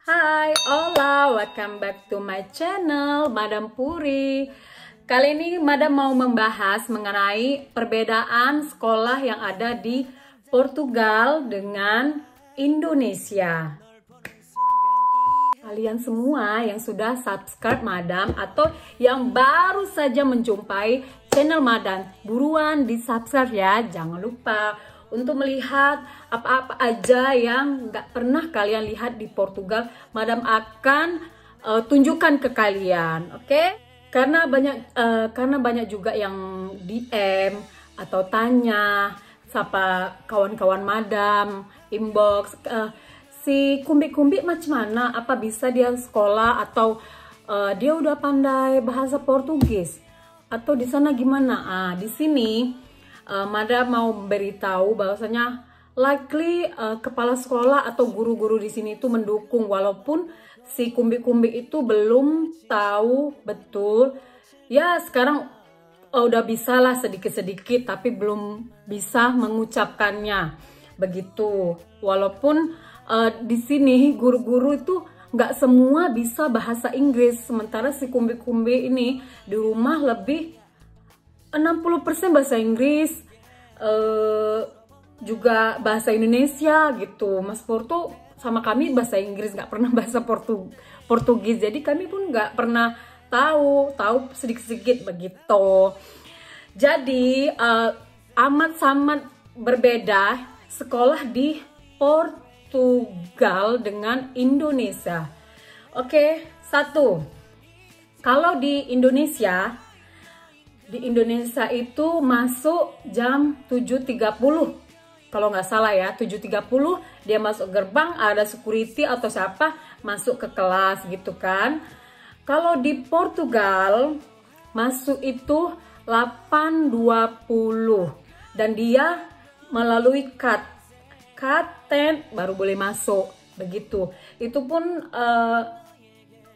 Hai, hola, welcome back to my channel, Madam Puri. Kali ini Madam mau membahas mengenai perbedaan sekolah yang ada di Portugal dengan Indonesia. Kalian semua yang sudah subscribe Madam atau yang baru saja menjumpai channel Madam, buruan di subscribe ya, jangan lupa untuk melihat apa-apa aja yang nggak pernah kalian lihat di Portugal. Madam akan tunjukkan ke kalian, oke? Karena banyak juga yang DM atau tanya siapa kawan-kawan Madam inbox, si Kumbi-Kumbi macam mana? Apa bisa dia sekolah atau dia udah pandai bahasa Portugis? Atau di sana gimana? Di sini Madam mau beritahu bahwasanya likely kepala sekolah atau guru-guru di sini itu mendukung, walaupun si Kumbi-Kumbi itu belum tahu betul. Ya sekarang udah bisa lah sedikit-sedikit, tapi belum bisa mengucapkannya begitu. Walaupun di sini guru-guru itu nggak semua bisa bahasa Inggris, sementara si Kumbi-Kumbi ini di rumah lebih 60% bahasa Inggris, juga bahasa Indonesia gitu. Mas Porto sama kami bahasa Inggris, nggak pernah bahasa Portugis, jadi kami pun nggak pernah tahu sedikit-sedikit begitu. Jadi amat sangat berbeda sekolah di Portugal dengan Indonesia. Oke, satu, kalau di Indonesia itu masuk jam 7.30. Kalau nggak salah ya, 7.30 dia masuk gerbang, ada security atau siapa masuk ke kelas gitu kan. Kalau di Portugal masuk itu 8.20 dan dia melalui katen baru boleh masuk begitu. Itu pun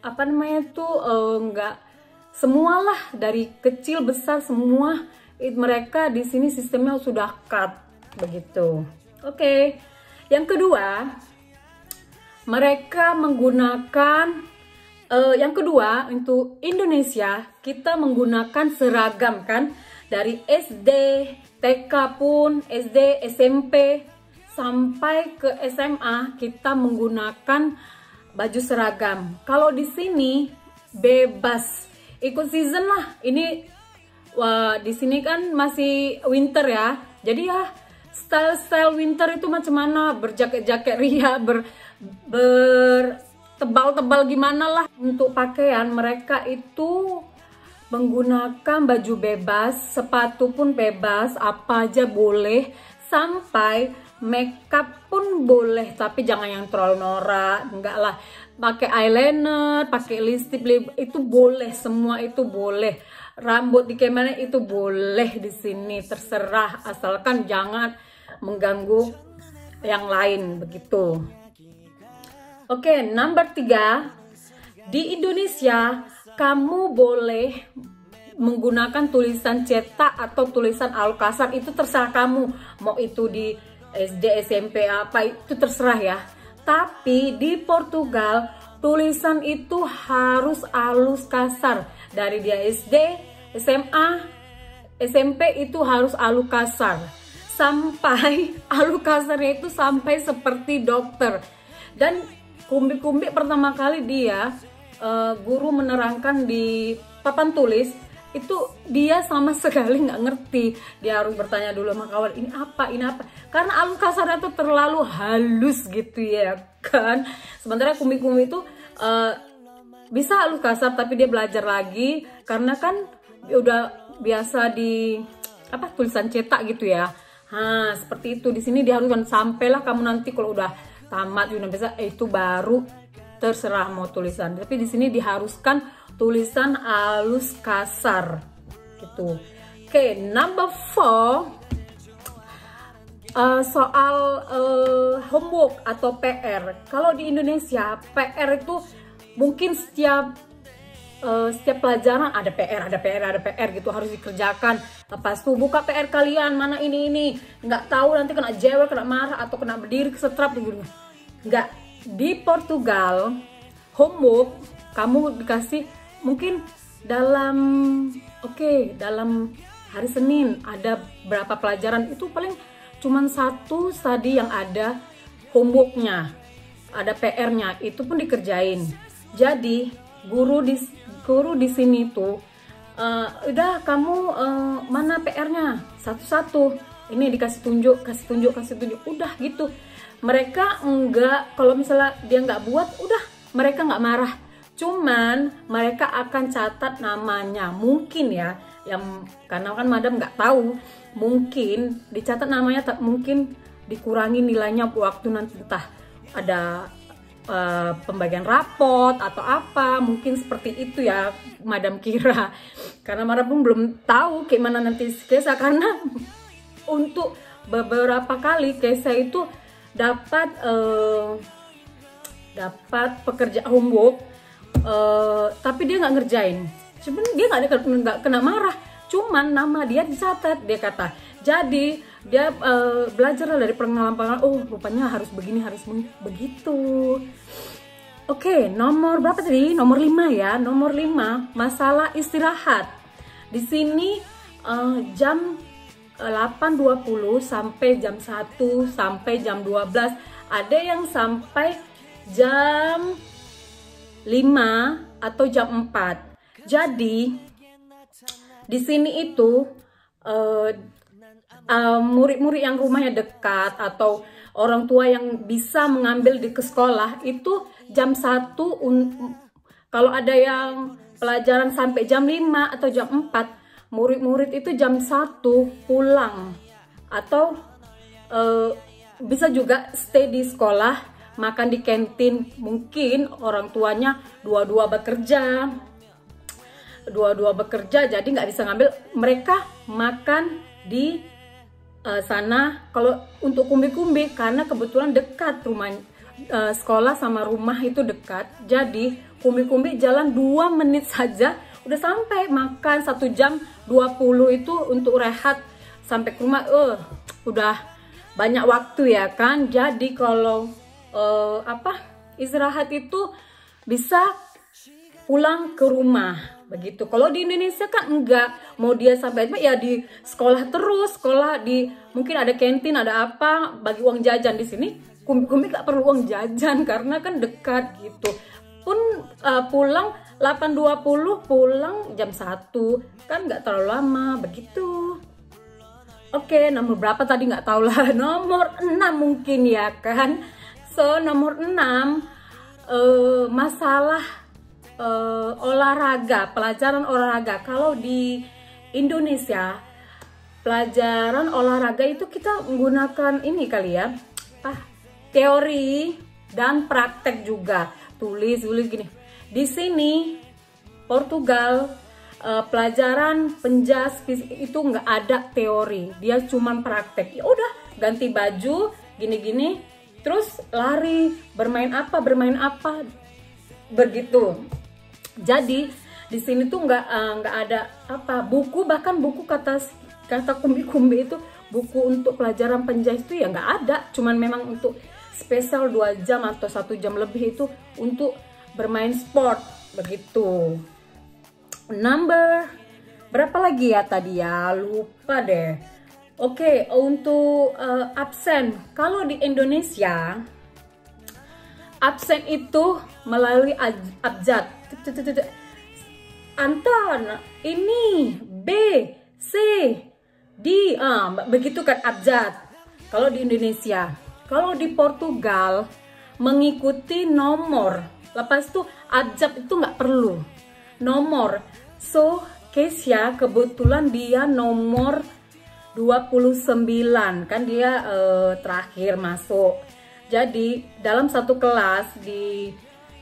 nggak semualah, dari kecil besar semua mereka di sini sistemnya sudah cut begitu. Oke. Yang kedua, mereka menggunakan untuk Indonesia kita menggunakan seragam kan, dari SD, TK pun, SD, SMP sampai ke SMA kita menggunakan baju seragam. Kalau di sini bebas ikut season lah. Ini di sini kan masih winter ya. Jadi ya style winter itu macam mana, berjaket-jaket ria, bertebal-tebal gimana lah. Untuk pakaian mereka itu menggunakan baju bebas, sepatu pun bebas, apa aja boleh, sampai makeup pun boleh, tapi jangan yang terlalu norak, enggak lah. Pakai eyeliner, pakai lipstick itu boleh, semua itu boleh. Rambut dikemana itu boleh di sini, terserah, asalkan jangan mengganggu yang lain begitu. Oke, number 3, di Indonesia kamu boleh menggunakan tulisan cetak atau tulisan alukasar, itu terserah kamu. Mau itu di SD, SMP apa itu terserah ya. Tapi di Portugal tulisan itu harus alus kasar. Dari dia SD, SMA, SMP itu harus alus kasar. Sampai alus kasarnya itu sampai seperti dokter. Dan Kumbi-Kumbi pertama kali dia guru menerangkan di papan tulis, itu dia sama sekali nggak ngerti. Dia harus bertanya dulu sama kawan, ini apa, karena alus kasarnya tuh terlalu halus gitu ya kan. Sementara Kumbi-Kumbi itu bisa alus kasar, tapi dia belajar lagi karena kan udah biasa di tulisan cetak gitu ya. Seperti itu. Di sini diharuskan sampailah kamu nanti kalau udah tamat udah bisa, itu baru terserah mau tulisan. Tapi di sini diharuskan tulisan alus kasar gitu. Oke, number 4, soal homework atau PR. Kalau di Indonesia PR itu mungkin setiap pelajaran ada PR gitu, harus dikerjakan. Lepas tuh buka PR kalian, mana ini nggak tahu nanti kena jewel, kena marah atau kena berdiri kesetrap gitu. Nggak, di Portugal homework kamu dikasih mungkin dalam dalam hari Senin ada berapa pelajaran, itu paling cuman satu tadi yang ada homeworknya, ada PR-nya, itu pun dikerjain. Jadi guru di sini tuh udah kamu mana PR-nya satu-satu, ini dikasih tunjuk, kasih tunjuk, udah gitu. Mereka enggak, kalau misalnya dia nggak buat, udah mereka nggak marah, cuman mereka akan catat namanya. Mungkin ya, yang karena kan madam nggak tahu, mungkin dicatat namanya, mungkin dikurangi nilainya waktu nanti entah ada pembagian rapot atau apa, mungkin seperti itu ya madam kira. Karena madam pun belum tahu gimana nanti Kesa, karena untuk beberapa kali Kesa itu dapat pekerjaan homework, tapi dia nggak ngerjain. Sebenarnya dia nggak kena marah, cuman nama dia dicatat, dia kata. Jadi dia belajar dari pengalaman, oh rupanya harus begini, harus begitu. Oke, nomor berapa tadi? Nomor 5 ya. Nomor 5 masalah istirahat. Di sini jam 8.20 sampai jam 1 sampai jam 12, ada yang sampai jam 5 atau jam 4. Jadi di sini itu murid-murid yang rumahnya dekat atau orang tua yang bisa mengambil ke sekolah itu jam 1, kalau ada yang pelajaran sampai jam 5 atau jam 4, murid-murid itu jam 1 pulang, atau bisa juga stay di sekolah, makan di kantin. Mungkin orang tuanya dua-dua bekerja jadi nggak bisa ngambil, mereka makan di sana. Kalau untuk kumbi-kumbi, karena kebetulan dekat rumah sekolah sama rumah itu dekat, jadi kumbi-kumbi jalan 2 menit saja udah sampai, makan 1 jam 20 itu untuk rehat sampai ke rumah, udah banyak waktu ya kan. Jadi kalau istirahat itu bisa pulang ke rumah begitu. Kalau di Indonesia kan enggak, mau dia sampai ya di sekolah terus, sekolah di mungkin ada kantin, ada apa, bagi uang jajan. Di sini kumbi-kumbi gak perlu uang jajan karena kan dekat gitu. Pun pulang 8.20, pulang jam 1, kan nggak terlalu lama begitu. Oke, nomor berapa tadi nggak tahu lah. Nomor 6 mungkin ya kan. So nomor 6 masalah olahraga, pelajaran olahraga. Kalau di Indonesia pelajaran olahraga itu kita menggunakan ini kali ya, teori dan praktek juga, tulis gini. Di sini Portugal pelajaran penjas itu nggak ada teori, dia cuman praktek. Ya udah, ganti baju gini-gini, terus lari, bermain apa begitu. Jadi di sini tuh nggak ada buku, bahkan buku kata kumbi-kumbi itu, buku untuk pelajaran penjas itu ya nggak ada, cuman memang untuk spesial 2 jam atau 1 jam lebih itu untuk bermain sport begitu. Number berapa lagi ya tadi ya, lupa deh. Oke, untuk absen, kalau di Indonesia absen itu melalui abjad. Anton ini B C D, begitu kan abjad kalau di Indonesia. Kalau di Portugal mengikuti nomor. Lepas itu abjad itu nggak perlu nomor. So Kesia kebetulan dia nomor 29 kan, dia terakhir masuk. Jadi dalam satu kelas, di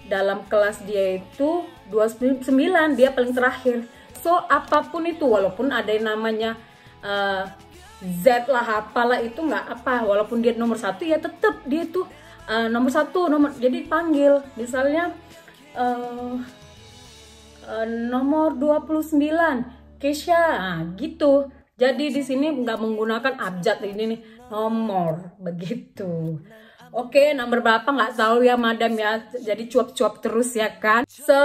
dalam kelas dia itu 29, dia paling terakhir. So apapun itu, walaupun ada yang namanya Z lah, apalah itu nggak apa, walaupun dia nomor 1 ya tetap dia tuh nomor 1, jadi panggil misalnya nomor 29 Kesia, gitu. Jadi di sini nggak menggunakan abjad, ini nih nomor begitu. Oke, nomor berapa nggak tahu ya madam ya. Jadi cuap-cuap terus ya kan. So,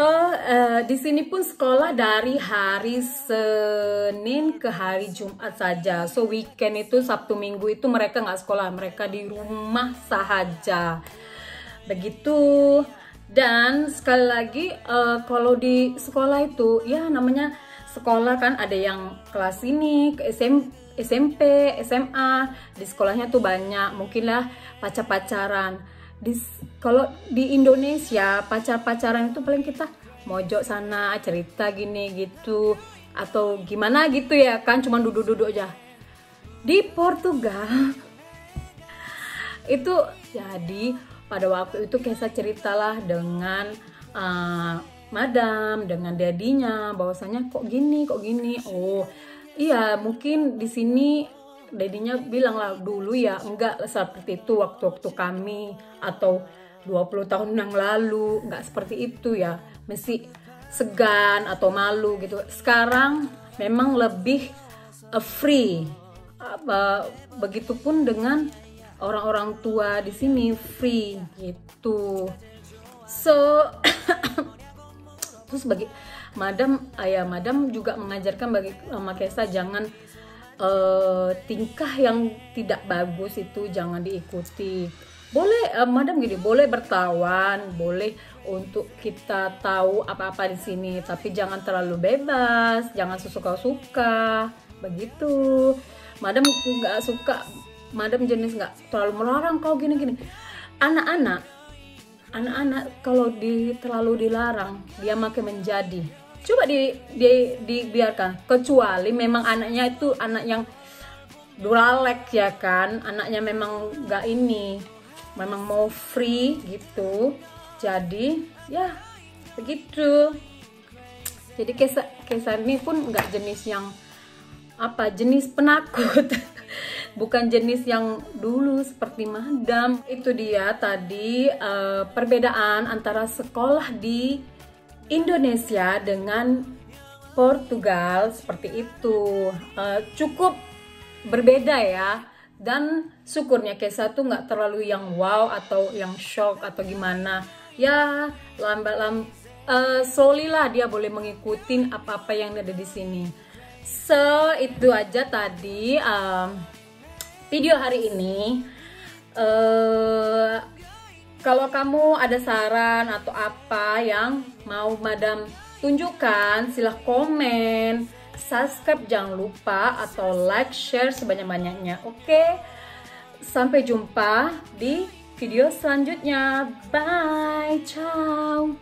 di sini pun sekolah dari hari Senin ke hari Jumat saja. So, weekend itu Sabtu Minggu itu mereka nggak sekolah, mereka di rumah saja. Begitu. Dan sekali lagi kalau di sekolah itu ya namanya sekolah kan, ada yang kelas ini ke SMP, SMA, di sekolahnya tuh banyak, mungkin lah pacar-pacaran. Kalau di Indonesia pacar-pacaran itu paling kita mojok sana cerita gini gitu atau gimana gitu ya kan, cuma duduk-duduk aja. Di Portugal itu jadi pada waktu itu Kesa ceritalah dengan madam, dengan dadinya bahwasanya kok gini. Oh iya, mungkin di sini dadinya bilang lah dulu ya enggak seperti itu waktu-waktu kami, atau 20 tahun yang lalu enggak seperti itu ya, mesti segan atau malu gitu. Sekarang memang lebih free. Begitupun dengan orang-orang tua di sini free gitu. So terus bagi madam juga mengajarkan bagi Mama Kesa jangan tingkah yang tidak bagus itu jangan diikuti. Boleh madam gini, boleh bertawan, boleh untuk kita tahu apa-apa di sini, tapi jangan terlalu bebas, jangan sesuka-suka begitu. Madam nggak suka, madam jenis nggak terlalu melarang kau gini-gini. Anak-anak kalau terlalu dilarang dia makin menjadi. Coba dibiarkan, kecuali memang anaknya itu anak yang duralek ya kan, anaknya memang nggak ini, memang mau free gitu. Jadi ya begitu. Jadi Kesa ini pun nggak jenis yang jenis penakut. Bukan jenis yang dulu seperti madam. Itu dia tadi perbedaan antara sekolah di Indonesia dengan Portugal seperti itu. Cukup berbeda ya. Dan syukurnya Kesa tuh nggak terlalu yang wow atau yang shock atau gimana. Ya slowly lah dia boleh mengikuti apa-apa yang ada di sini. So itu aja tadi video hari ini. Kalau kamu ada saran atau apa yang mau madam tunjukkan, silahkan komen, subscribe jangan lupa, atau like, share sebanyak-banyaknya. Oke, sampai jumpa di video selanjutnya. Bye, ciao.